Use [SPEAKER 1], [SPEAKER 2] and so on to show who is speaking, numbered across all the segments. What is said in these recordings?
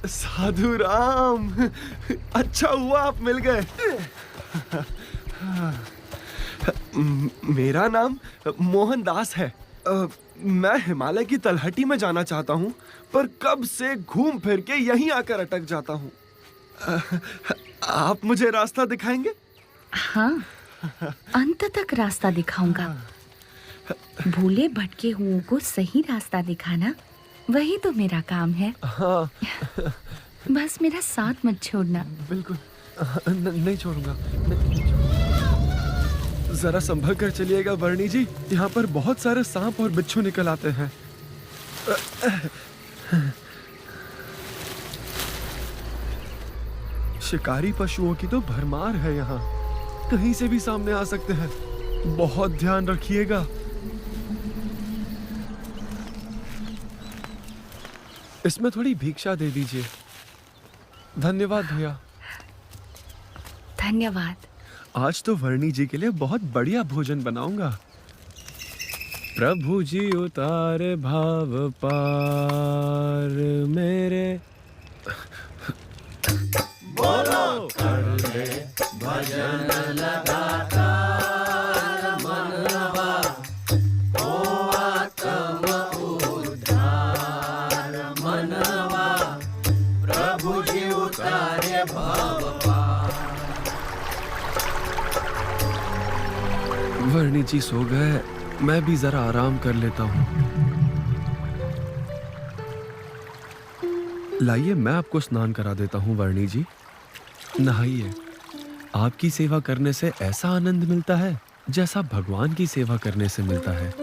[SPEAKER 1] साधु राम, अच्छा हुआ आप मिल गए। मेरा नाम मोहनदास है। मैं हिमालय की तलहटी में जाना चाहता हूँ, पर कब से घूम फिर के यहीं आकर अटक जाता हूँ। आप मुझे रास्ता दिखाएंगे?
[SPEAKER 2] हाँ, अंत तक रास्ता दिखाऊंगा। भूले भटके हुओं को सही रास्ता दिखाना, वही तो मेरा काम है।
[SPEAKER 1] हाँ।
[SPEAKER 2] बस मेरा साथ मत छोड़ना।
[SPEAKER 1] बिल्कुल नहीं छोड़ूंगा। जरा संभल कर चलिएगा वर्णी जी, यहाँ पर बहुत सारे सांप और बिच्छू निकल आते हैं। शिकारी पशुओं की तो भरमार है यहाँ, कहीं से भी सामने आ सकते हैं। बहुत ध्यान रखिएगा। इसमें थोड़ी भिक्षा दे दीजिए। धन्यवाद भैया।
[SPEAKER 2] धन्यवाद।
[SPEAKER 1] आज तो वर्णी जी के लिए बहुत बढ़िया भोजन बनाऊंगा। प्रभु जी उतारे भाव पार मेरे।
[SPEAKER 3] बोलो कर ले भजन लगातार, मनवा ओ आत्म उद्धार, मनवा प्रभु जी उतारे भाव पार।
[SPEAKER 1] वर्णी जी सो गए, मैं भी जरा आराम कर लेता हूँ। लाइए मैं आपको स्नान करा देता हूँ वर्णी जी। नहाइए। आपकी सेवा करने से ऐसा आनंद मिलता है जैसा भगवान की सेवा करने से मिलता है।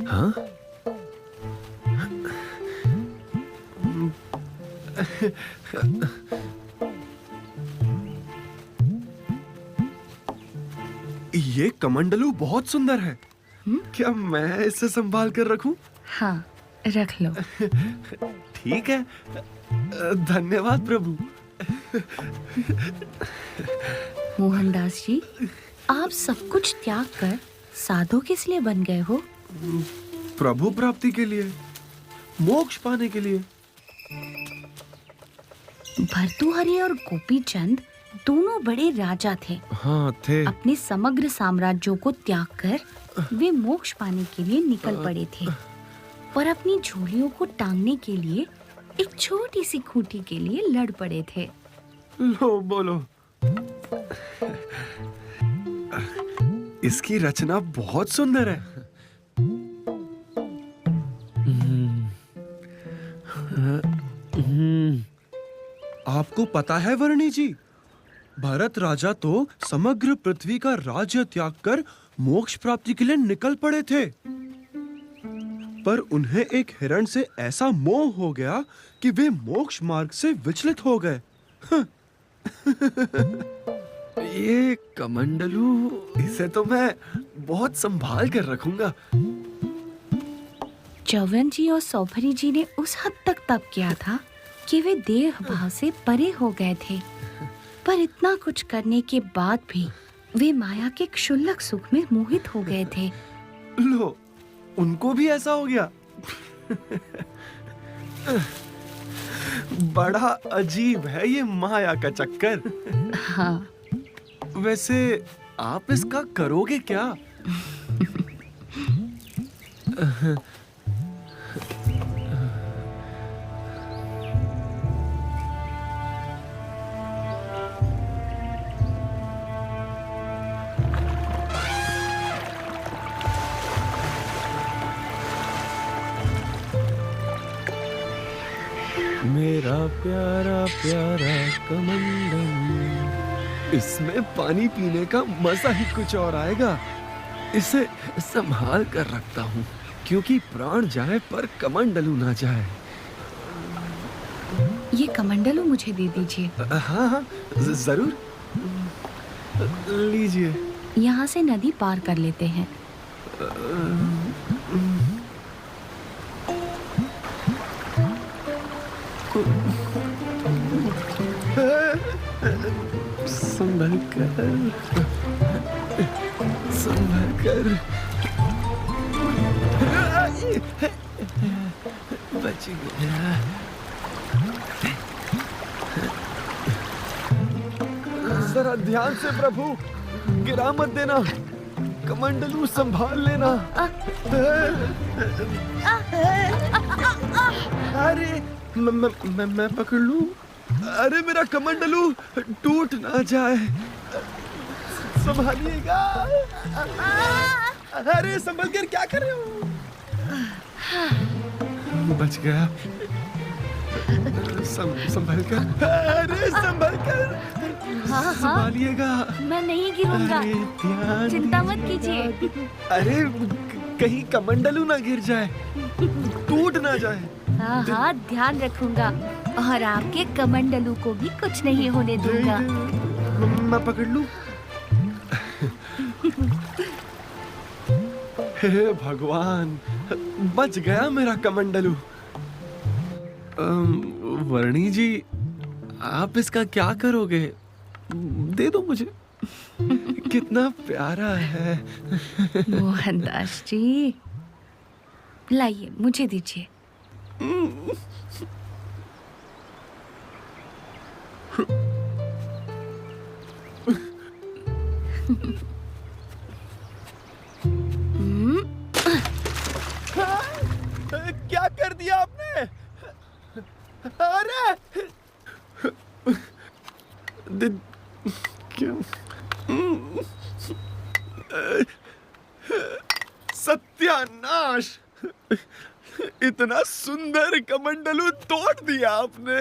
[SPEAKER 1] हाँ? ये कमंडलू बहुत सुंदर है। क्या मैं इसे संभाल कर रखूं?
[SPEAKER 2] हाँ, रख लो।
[SPEAKER 1] ठीक है। धन्यवाद प्रभु।
[SPEAKER 2] मोहनदास जी, आप सब कुछ त्याग कर साधु किस लिए बन गए हो?
[SPEAKER 1] प्रभु प्राप्ति के लिए, मोक्ष पाने के लिए।
[SPEAKER 2] भर्तृहरि और गोपीचंद दोनों बड़े राजा थे।
[SPEAKER 1] हाँ थे।
[SPEAKER 2] अपने समग्र साम्राज्यों को त्याग कर वे मोक्ष पाने के लिए निकल पड़े थे, पर अपनी झोलियों को टांगने के लिए एक छोटी सी खूंटी के लिए लड़ पड़े थे।
[SPEAKER 1] लो बोलो। इसकी रचना बहुत सुंदर है। आपको पता है वर्णी जी, भरत राजा तो समग्र पृथ्वी का राज्य त्याग कर मोक्ष प्राप्ति के लिए निकल पड़े थे, पर उन्हें एक हिरण से ऐसा मोह हो गया कि वे मोक्ष मार्ग से विचलित हो गए। ये कमंडलू, इसे तो मैं बहुत संभाल कर रखूंगा।
[SPEAKER 2] च्यवन जी और सौभरी जी ने उस हद तक तप किया था कि वे देह भाव से परे हो गए थे, पर इतना कुछ करने के बाद भी वे माया के क्षुल्लक सुख में मोहित हो गए थे।
[SPEAKER 1] लो, उनको भी ऐसा हो गया। बड़ा अजीब है ये माया का चक्कर।
[SPEAKER 2] हाँ।
[SPEAKER 1] वैसे आप इसका करोगे क्या? मेरा प्यारा प्यारा कमंडल, इसमें पानी पीने का मजा ही कुछ और आएगा। इसे संभाल कर रखता हूँ, क्योंकि प्राण जाए पर कमंडलू ना जाए।
[SPEAKER 2] ये कमंडलू मुझे दे दीजिए।
[SPEAKER 1] हाँ हाँ, जरूर। लीजिए।
[SPEAKER 2] यहाँ से नदी पार कर लेते हैं।
[SPEAKER 1] संभाल संभल कर, संभल कर। बच गया। जरा ध्यान से प्रभु, गिरा मत देना। कमंडलू संभाल लेना। अरे मैं पकड़ लूं। अरे मेरा कमंडलू टूट ना जाए, संभालिएगा। अरे संभल कर, क्या कर रहे हो? बच गया। संभल कर, अरे संभल कर,
[SPEAKER 2] हाँ,
[SPEAKER 1] संभालिएगा।
[SPEAKER 2] मैं नहीं गिरूंगा,
[SPEAKER 1] अरे ध्यान
[SPEAKER 2] चिंता मत कीजिए।
[SPEAKER 1] अरे कहीं कमंडलू ना गिर जाए, टूट ना जाए।
[SPEAKER 2] हाँ हाँ, ध्यान रखूंगा और आपके कमंडलू को भी कुछ नहीं होने दूंगा।
[SPEAKER 1] मैं पकड़ लूं? हे भगवान, बच गया मेरा कमंडलू। वर्णी जी, आप इसका क्या करोगे? दे दो मुझे। कितना प्यारा है।
[SPEAKER 2] मोहनदास जी, लाइए, मुझे दीजिए।
[SPEAKER 1] क्या कर दिया आपने? अरे क्यों? सत्यानाश! इतना सुंदर कमंडलू तोड़ दिया आपने।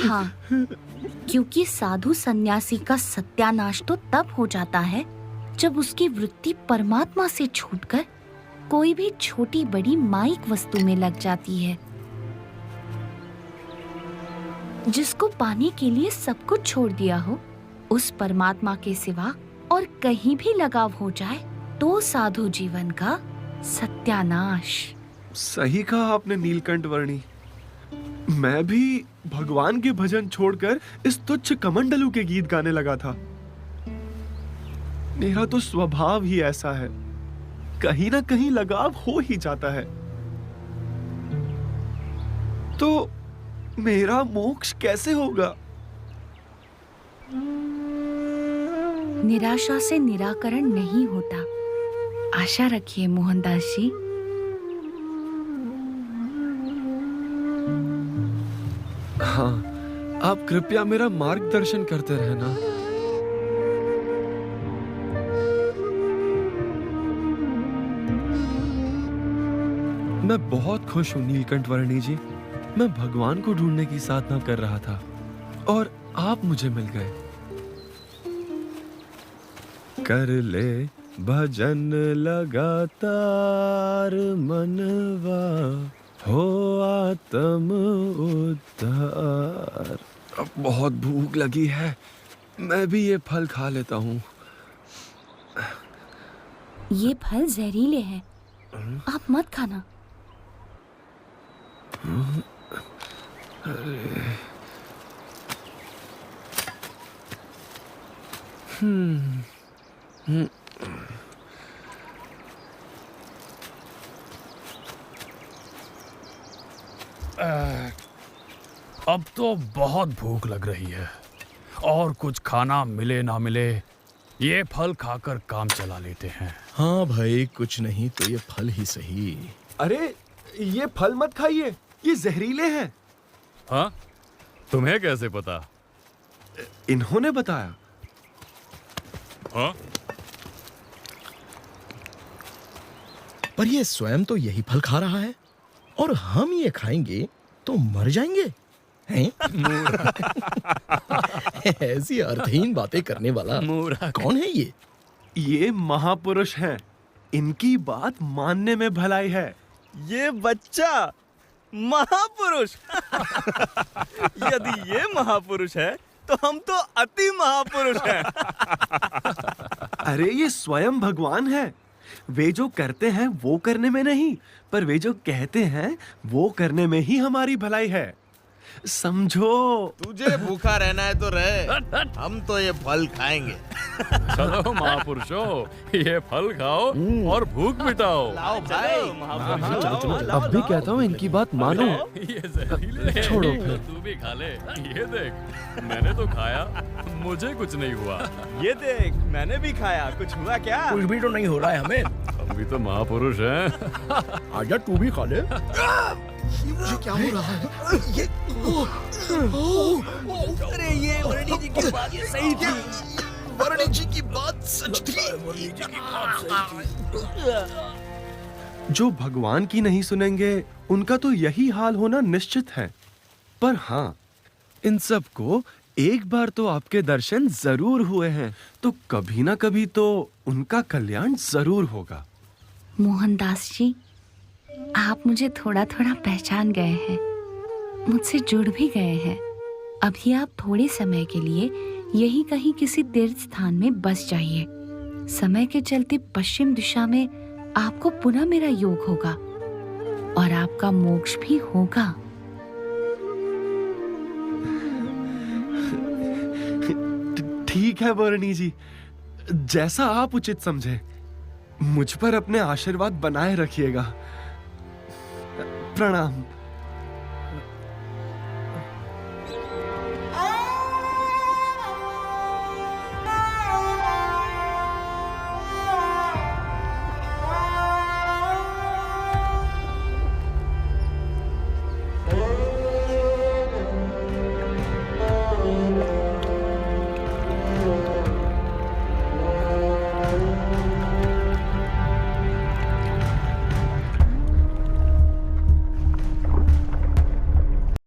[SPEAKER 2] हाँ, क्योंकि साधु सन्यासी का सत्यानाश तो तब हो जाता है जब उसकी वृत्ति परमात्मा से छूटकर कोई भी छोटी बड़ी माइक वस्तु में लग जाती है। जिसको पाने के लिए सब कुछ छोड़ दिया हो, उस परमात्मा के सिवा और कहीं भी लगाव हो जाए तो साधु जीवन का सत्यानाश।
[SPEAKER 1] सही कहा आपने नीलकंठ वर्णी। मैं भी भगवान के भजन छोड़कर इस तुच्छ कमंडलू के गीत गाने लगा था। मेरा तो स्वभाव ही ऐसा है, कहीं ना कहीं लगाव हो ही जाता है। तो मेरा मोक्ष कैसे होगा?
[SPEAKER 2] निराशा से निराकरण नहीं होता, आशा रखिए मोहनदास जी।
[SPEAKER 1] हाँ, आप कृपया मेरा मार्गदर्शन करते रहना। मैं बहुत खुश हूँ नीलकंठ वर्णी जी। मैं भगवान को ढूंढने की साधना कर रहा था और आप मुझे मिल गए। कर ले भजन लगातार मनवा, हो आत्म उद्धार। अब बहुत भूख लगी है, मैं भी ये फल खा लेता हूँ।
[SPEAKER 2] ये फल जहरीले हैं, आप मत खाना।
[SPEAKER 4] अब तो बहुत भूख लग रही है और कुछ खाना मिले ना मिले, ये फल खाकर काम चला लेते हैं।
[SPEAKER 5] हाँ भाई, कुछ नहीं तो ये फल ही सही।
[SPEAKER 1] अरे ये फल मत खाइए, ये जहरीले हैं।
[SPEAKER 4] हाँ, तुम्हें कैसे पता?
[SPEAKER 1] इन्होंने बताया।
[SPEAKER 4] हाँ?
[SPEAKER 5] पर ये स्वयं तो यही फल खा रहा है और हम ये खाएंगे तो मर जाएंगे हैं? ऐसी अर्थहीन बातें करने वाला कौन है ये?
[SPEAKER 1] ये महापुरुष हैं, इनकी बात मानने में भलाई है।
[SPEAKER 6] ये बच्चा महापुरुष। यदि ये महापुरुष है तो हम तो अति महापुरुष हैं।
[SPEAKER 1] अरे ये स्वयं भगवान है। वे जो करते हैं वो करने में नहीं, पर वे जो कहते हैं वो करने में ही हमारी भलाई है। समझो।
[SPEAKER 3] तुझे भूखा रहना है तो रहे, हम तो ये फल खाएंगे।
[SPEAKER 4] चलो महापुरुषों, ये फल खाओ और भूख मिटाओ।
[SPEAKER 3] लाओ भाई,
[SPEAKER 1] अब भी कहता हूँ इनकी बात मानो।
[SPEAKER 4] ये जहरीले हैं।
[SPEAKER 1] छोड़ो फिर।
[SPEAKER 4] तू भी खा ले। ये देख, मैंने तो खाया, मुझे कुछ नहीं हुआ।
[SPEAKER 6] ये देख, मैंने भी खाया, कुछ हुआ क्या?
[SPEAKER 5] कुछ भी तो नहीं हो रहा है हमें।
[SPEAKER 4] अभी तो महापुरुष हैं।
[SPEAKER 5] आजा तू भी खा ले। ये क्या हो रहा है? ये
[SPEAKER 6] अरे ये वर्णी जी की बात सही थी।
[SPEAKER 5] वर्णी जी की बात सच थी।
[SPEAKER 1] जो भगवान की नहीं सुनेंगे उनका तो यही हाल होना निश्चित है। पर हाँ, इन सबको एक बार तो आपके दर्शन जरूर हुए हैं, तो कभी ना कभी तो उनका कल्याण जरूर होगा।
[SPEAKER 2] मोहनदास जी, आप मुझे थोड़ा थोड़ा पहचान गए हैं, मुझसे जुड़ भी गए हैं। अभी आप थोड़े समय के लिए यहीं कहीं किसी तीर्थ स्थान में बस जाइए। समय के चलते पश्चिम दिशा में आपको पुनः मेरा योग होगा और आपका मोक्ष भी होगा।
[SPEAKER 1] ठीक है वर्णी जी, जैसा आप उचित समझे। मुझ पर अपने आशीर्वाद बनाए रखिएगा। प्रणाम।